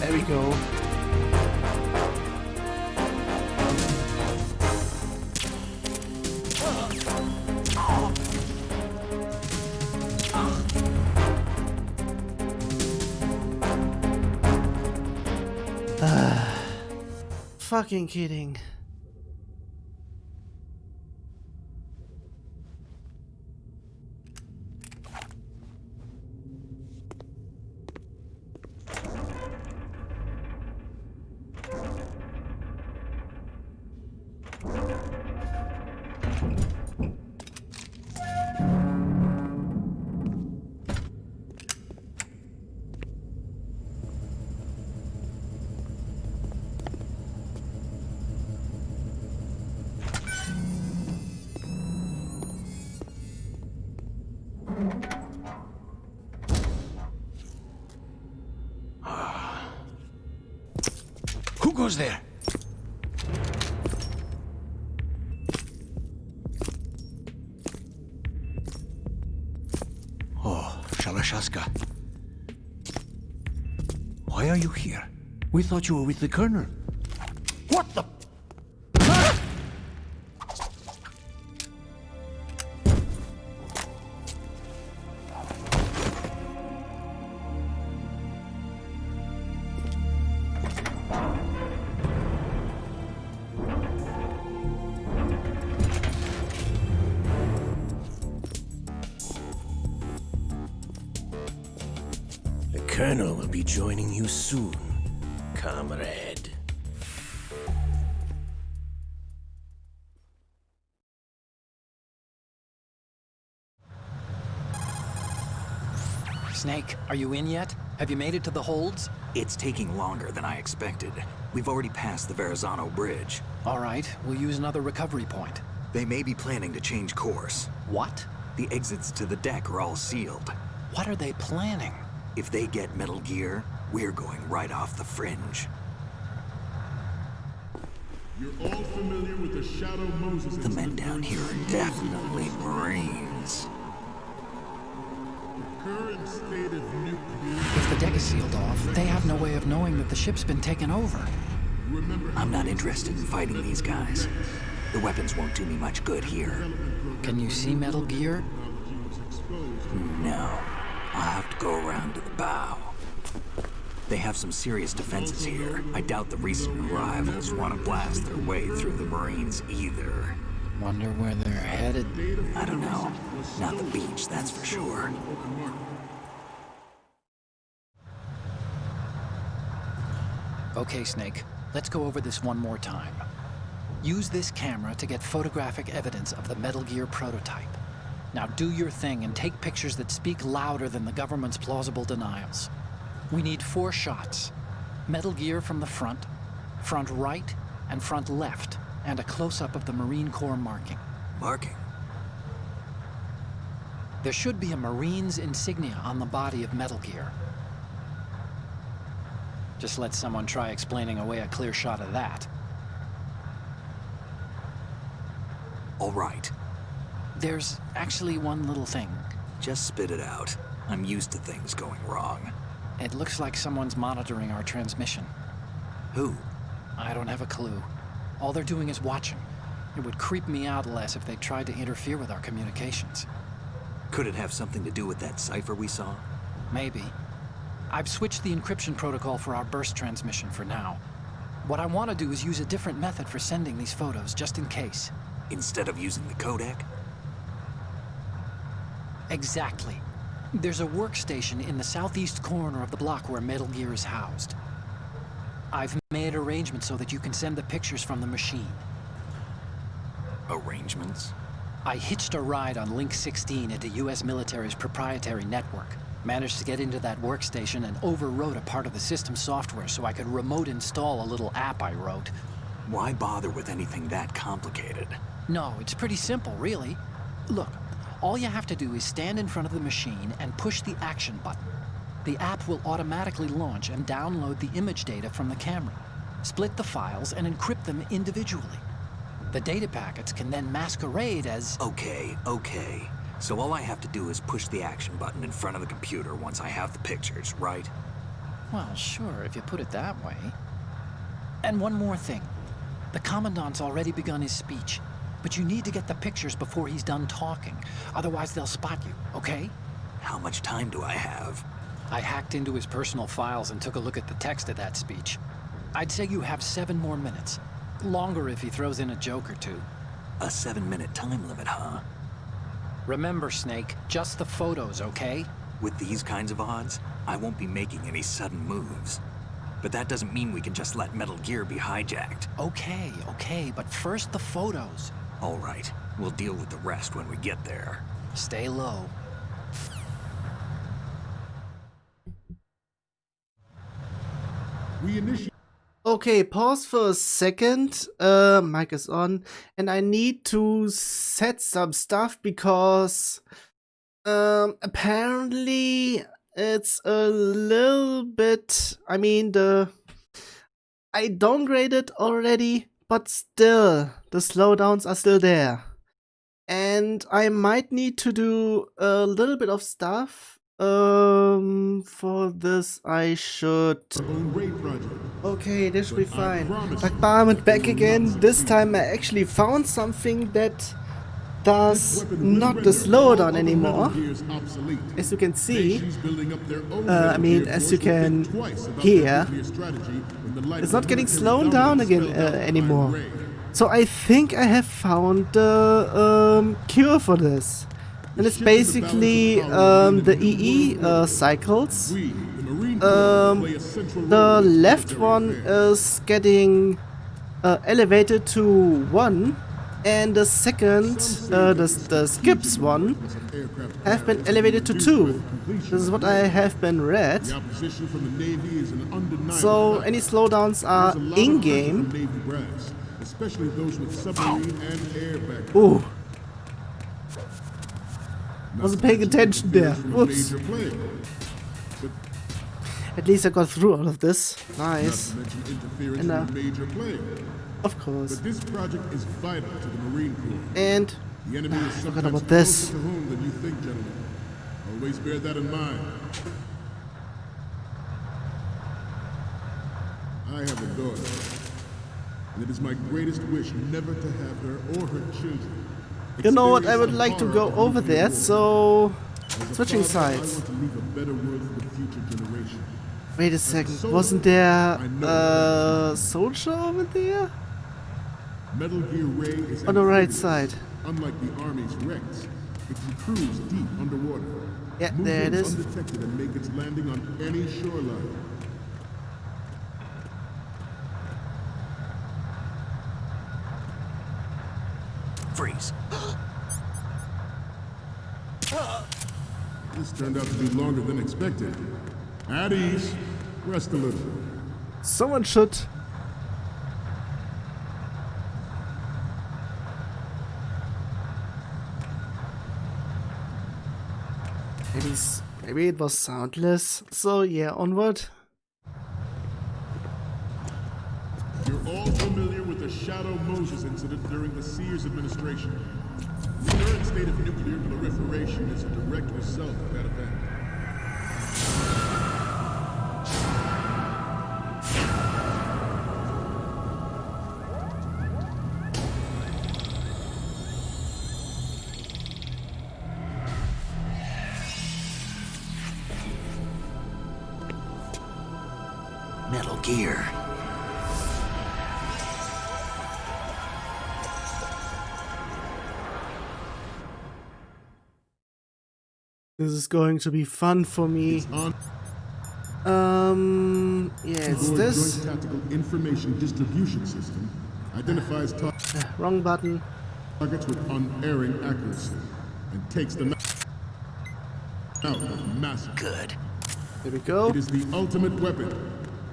There we go. Fucking kidding. Who goes there? Oh, Shalashaska. Why are you here? We thought you were with the Colonel. What the? The Colonel will be joining you soon, comrade. Snake, are you in yet? Have you made it to the holds? It's taking longer than I expected. We've already passed the Verrazano Bridge. All right, we'll use another recovery point. They may be planning to change course. What? The exits to the deck are all sealed. What are they planning? If they get Metal Gear, we're going right off the fringe. You're all familiar with the Shadow Moses. The men down here are definitely Marines. Current state of nuclear. If the deck is sealed off, they have no way of knowing that the ship's been taken over. I'm not interested in fighting these guys. The weapons won't do me much good here. Can you see Metal Gear? No. I'll have to go around to the bow. They have some serious defenses here. I doubt the recent arrivals want to blast their way through the Marines either. Wonder where they're headed. I don't know. Not the beach, that's for sure. Okay, Snake. Let's go over this one more time. Use this camera to get photographic evidence of the Metal Gear prototype. Now do your thing and take pictures that speak louder than the government's plausible denials. We need 4 shots. Metal Gear from the front right, and front left, and a close-up of the Marine Corps marking. Marking? There should be a Marine's insignia on the body of Metal Gear. Just let someone try explaining away a clear shot of that. All right. There's actually one little thing. Just spit it out. I'm used to things going wrong. It looks like someone's monitoring our transmission. Who? I don't have a clue. All they're doing is watching. It would creep me out less if they tried to interfere with our communications. Could it have something to do with that cipher we saw? Maybe. I've switched the encryption protocol for our burst transmission for now. What I want to do is use a different method for sending these photos, just in case. Instead of using the codec? Exactly. There's a workstation in the southeast corner of the block where Metal Gear is housed. I've made arrangements so that you can send the pictures from the machine. Arrangements? I hitched a ride on Link 16 into US military's proprietary network. Managed to get into that workstation and overwrote a part of the system software so I could remote install a little app I wrote. Why bother with anything that complicated? No, it's pretty simple, really. Look, all you have to do is stand in front of the machine and push the action button. The app will automatically launch and download the image data from the camera, split the files, and encrypt them individually. The data packets can then masquerade as... Okay. So all I have to do is push the action button in front of the computer once I have the pictures, right? Well, sure, if you put it that way. And one more thing. The Commandant's already begun his speech, but you need to get the pictures before he's done talking. Otherwise, they'll spot you, okay? How much time do I have? I hacked into his personal files and took a look at the text of that speech. I'd say you have 7 more minutes. Longer if he throws in a joke or two. A 7-minute time limit, huh? Remember, Snake, just the photos, okay? With these kinds of odds, I won't be making any sudden moves. But that doesn't mean we can just let Metal Gear be hijacked. Okay, but first the photos. All right, we'll deal with the rest when we get there. Stay low. We initiate. Okay, pause for a second. Mic is on, and I need to set some stuff because apparently it's a little bit. I mean, I downgraded already, but still the slowdowns are still there, and I might need to do a little bit of stuff. For this I should... Okay, this should be fine. Like Barman back again. This time I actually found something that does not the slowdown anymore. As you can see, as you can hear, it's not getting slowed down again anymore. So I think I have found the cure for this. And it's basically the EE cycles. The left one is getting elevated to 1, and the second, the skips one, have been elevated to 2. This is what I have been read. So any slowdowns are in-game. Ooh. Wasn't paying attention there. Whoops. At least I got through all of this. Nice. And of course. But this project is vital to the Marine Corps. And the enemy is forgot about this. closer to home than you think, gentlemen. Always bear that in mind. I have a daughter. and it is my greatest wish never to have her or her children. You know what? I would experience like to the go horror of over nuclear there, war. so As a switching father, I sides. want to leave a better world for the future generation. Wait a As a second, soldier, wasn't there I know a that is soldier over there? Metal Gear Ray is On the right amphibious. side. Unlike the Army's Rex, it can cruise deep underwater. Yeah, Move there it in is. undetected and make its landing on any shoreline. Freeze. This turned out to be longer than expected. At ease. Rest a little. Someone should. Maybe it was soundless. So yeah, onward. You're all familiar with the Shadow Moses incident during the Sears administration. The current state of nuclear proliferation is a direct result of that event. Metal Gear. This is going to be fun for me. Yeah, it's this. Joint Tactical Information Distribution System identifies Wrong button. targets with unerring accuracy and takes them out of massive. Good. Here we go. It is the ultimate weapon,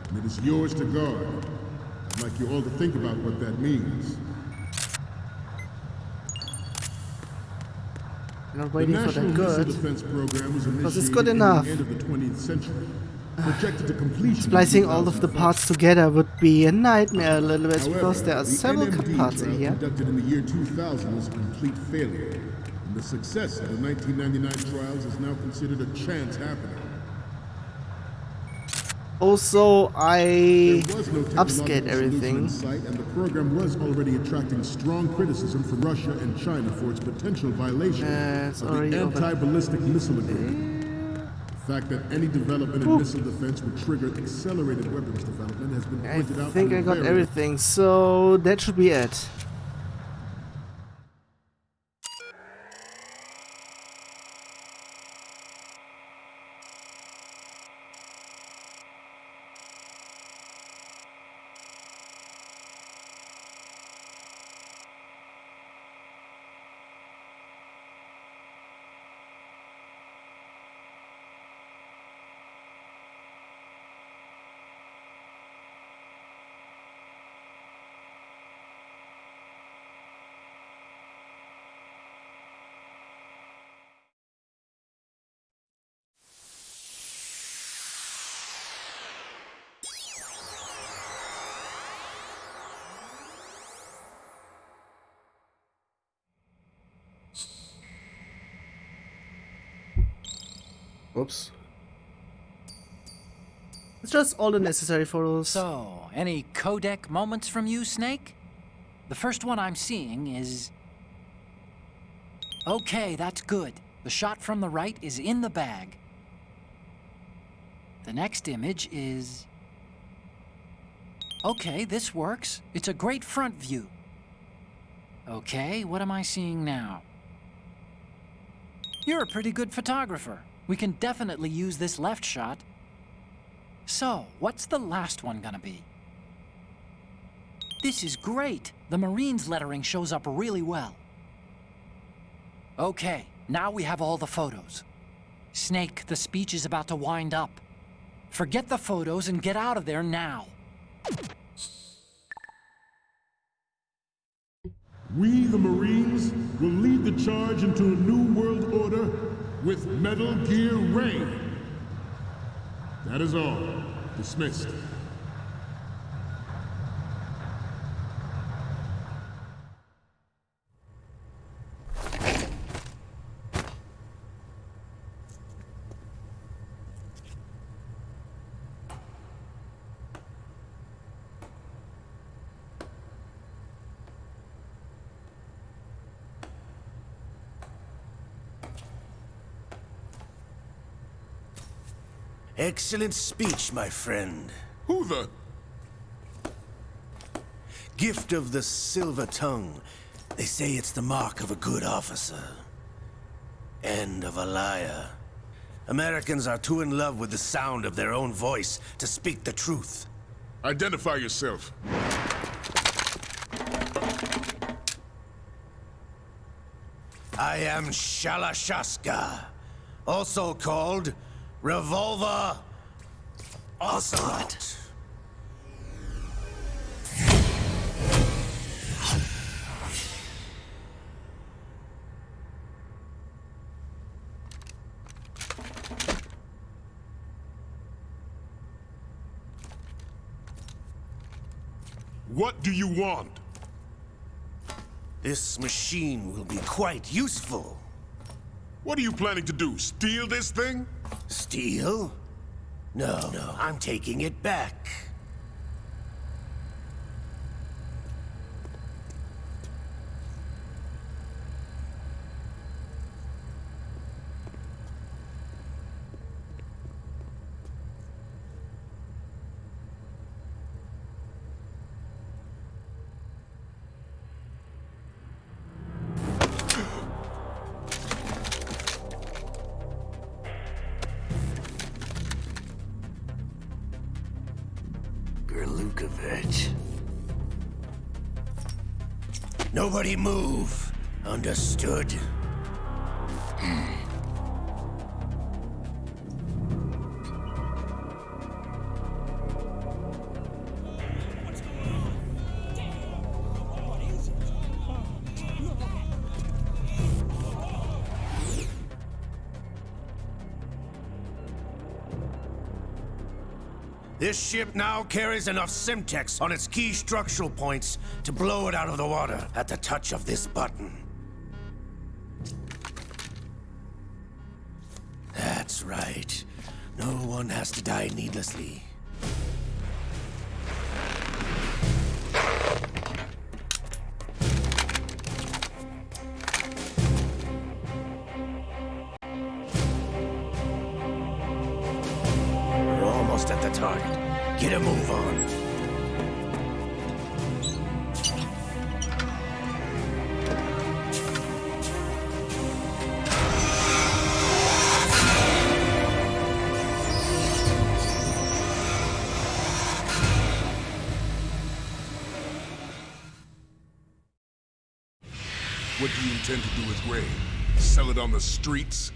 and it is yours to guard. I'd like you all to think about what that means. I'm not waiting for that National Missile good. Defense Program was Because it's initiated good in enough. the end of the 20th century. Projected to completion in Splicing all of the 2005. parts together would be a nightmare a little bit, However, because there are the several NMD parts in trial here. conducted in the year 2000 was a complete failure, and the success of the 1999 trials is now considered a chance happening. Also, I There was no upscaled technological solution everything. in sight, and the program was already attracting strong criticism from Russia and China for its potential violation It's of already the over anti-ballistic missile agreement. The fact that any development in missile defense would trigger accelerated weapons development has been I pointed out. think from I got various- everything, so that should be it. Oops. It's just all the necessary photos. So, any codec moments from you, Snake? The first one I'm seeing is... Okay, that's good. The shot from the right is in the bag. The next image is... Okay, this works. It's a great front view. Okay, what am I seeing now? You're a pretty good photographer. We can definitely use this left shot. So, what's the last one gonna be? This is great. The Marines lettering shows up really well. Okay, now we have all the photos. Snake, the speech is about to wind up. Forget the photos and get out of there now. We, the Marines, will lead the charge into a new world order with Metal Gear Ray. That is all. Dismissed. Excellent speech, my friend. Who the... Gift of the silver tongue. They say it's the mark of a good officer. And of a liar. Americans are too in love with the sound of their own voice to speak the truth. Identify yourself. I am Shalashaska, also called Revolver Ocelot. What do you want? This machine will be quite useful. What are you planning to do? Steal this thing? Steal? No, I'm taking it back. Gurlukovich. Nobody move. Understood? This ship now carries enough Simtex on its key structural points to blow it out of the water at the touch of this button. That's right. No one has to die needlessly. At the target. Get a move on. What do you intend to do with Ray? Sell it on the streets?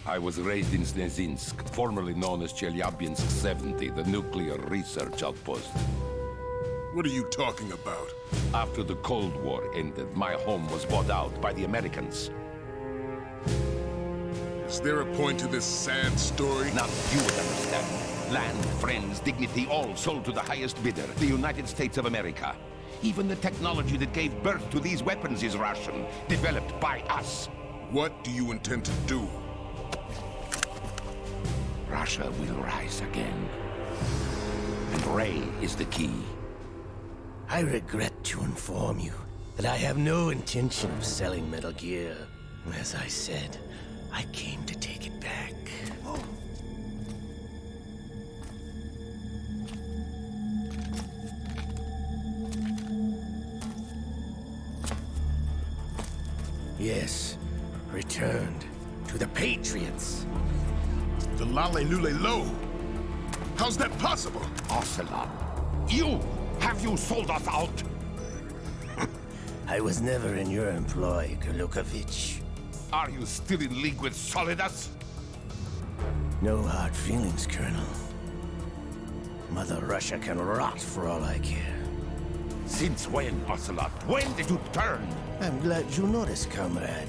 I was raised in Snezinsk, formerly known as Chelyabinsk 70, the nuclear research outpost. What are you talking about? After the Cold War ended, my home was bought out by the Americans. Is there a point to this sad story? Now you would understand. Land, friends, dignity, all sold to the highest bidder, the United States of America. Even the technology that gave birth to these weapons is Russian, developed by us. What do you intend to do? Russia will rise again. And Ray is the key. I regret to inform you that I have no intention of selling Metal Gear. As I said, I came to take it back. Yes, returned to the Patriots. The Lale Lule Lo? How's that possible? Ocelot, have you sold us out? I was never in your employ, Gurlukovich. Are you still in league with Solidus? No hard feelings, Colonel. Mother Russia can rot for all I care. Since when, Ocelot? When did you turn? I'm glad you noticed, comrade.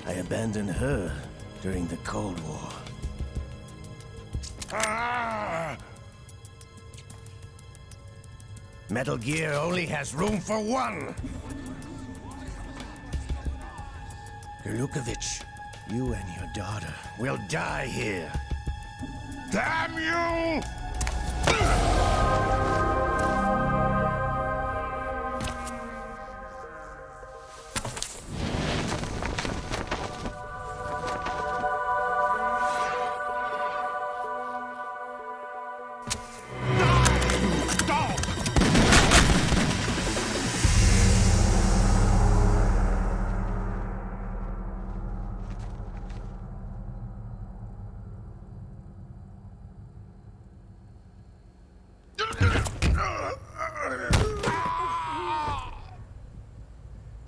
I abandoned her during the Cold War. Metal Gear only has room for one! Gurlukovich, you and your daughter will die here. Damn you!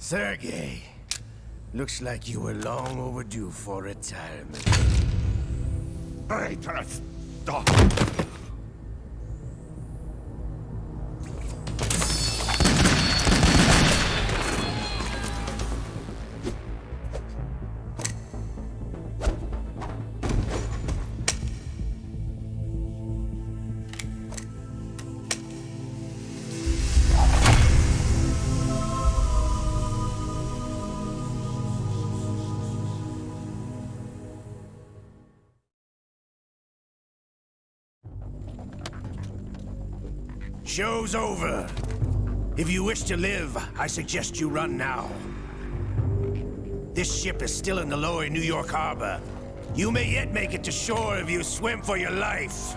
Sergei, looks like you were long overdue for retirement. Traitors! Stop! Show's over. If you wish to live, I suggest you run now. This ship is still in the lower New York harbor. You may yet make it to shore if you swim for your life.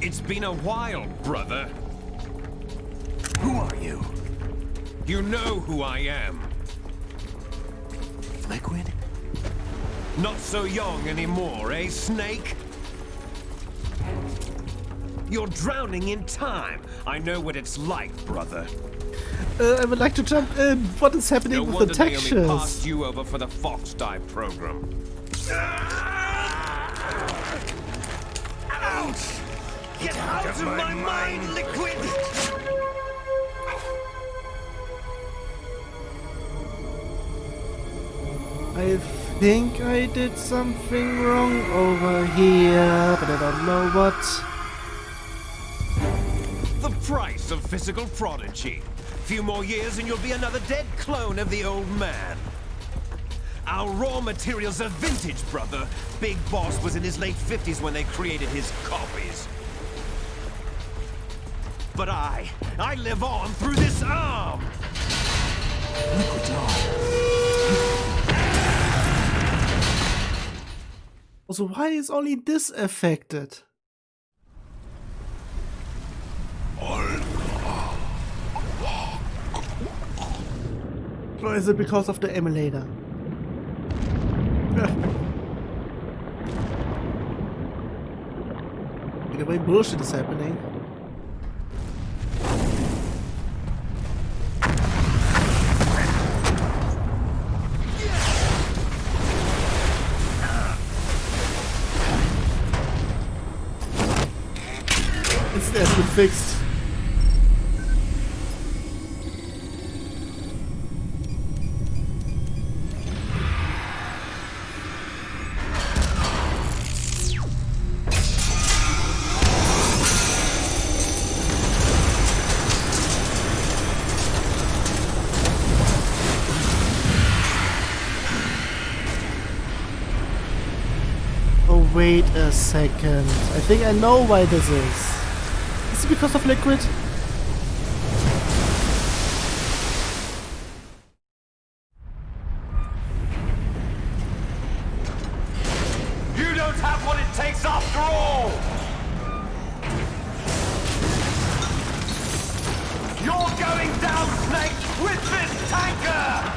It's been a while, brother. Who are you? You know who I am. Liquid? Not so young anymore, eh, Snake? You're drowning in time. I know what it's like, brother. I would like to jump in. What is happening No with wonder the they only textures? passed you over for the Fox Dive program. Ouch! Get out of my mind, Liquid! I think I did something wrong over here, but I don't know what. The price of physical prodigy. Few more years and you'll be another dead clone of the old man. Our raw materials are vintage, brother. Big Boss was in his late 50s when they created his copies. But I live on through this arm! Liquid's arm. Also, why is only this affected? Or is it because of the emulator? Either way, bullshit is happening. It's been fixed. Oh, wait a second. I think I know why this is. Is it because of Liquid? You don't have what it takes after all! You're going down, Snake, with this tanker!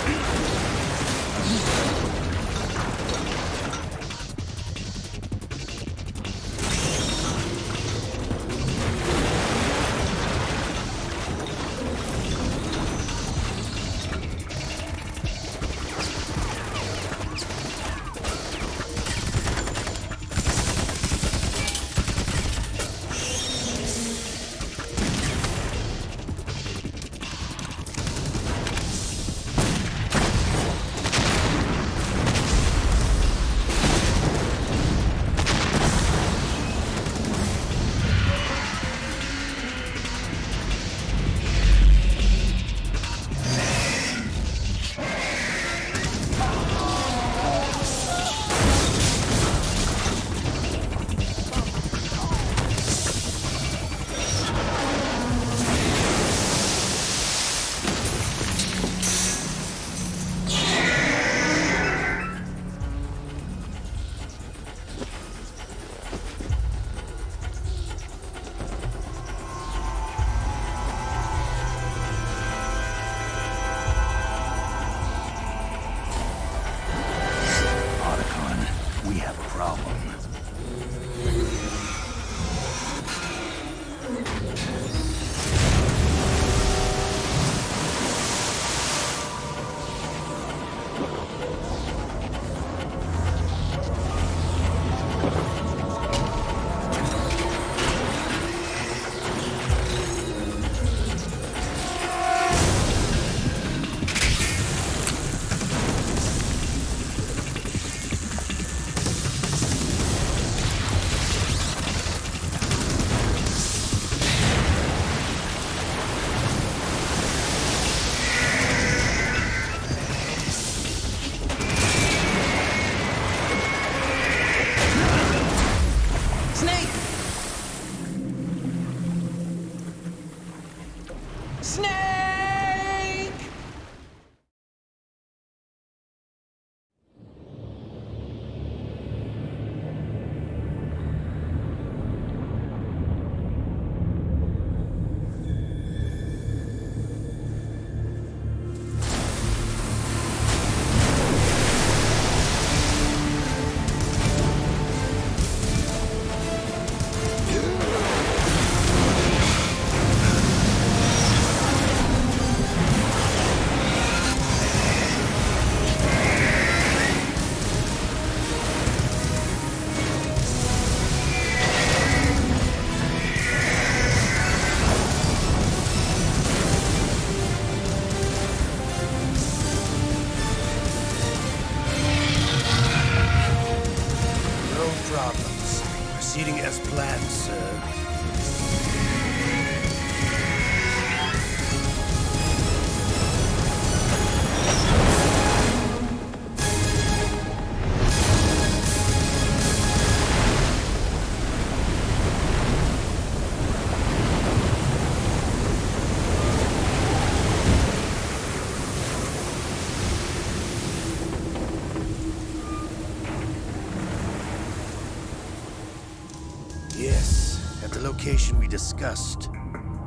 location we discussed.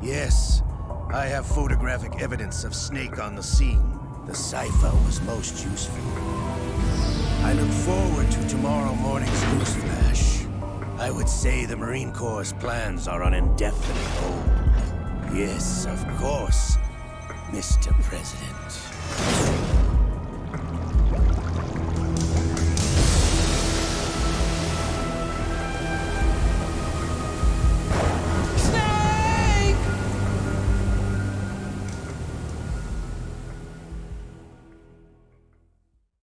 Yes, I have photographic evidence of Snake on the scene. The cipher was most useful. I look forward to tomorrow morning's newsflash. I would say the Marine Corps' plans are on indefinite hold. Yes, of course, Mr. President.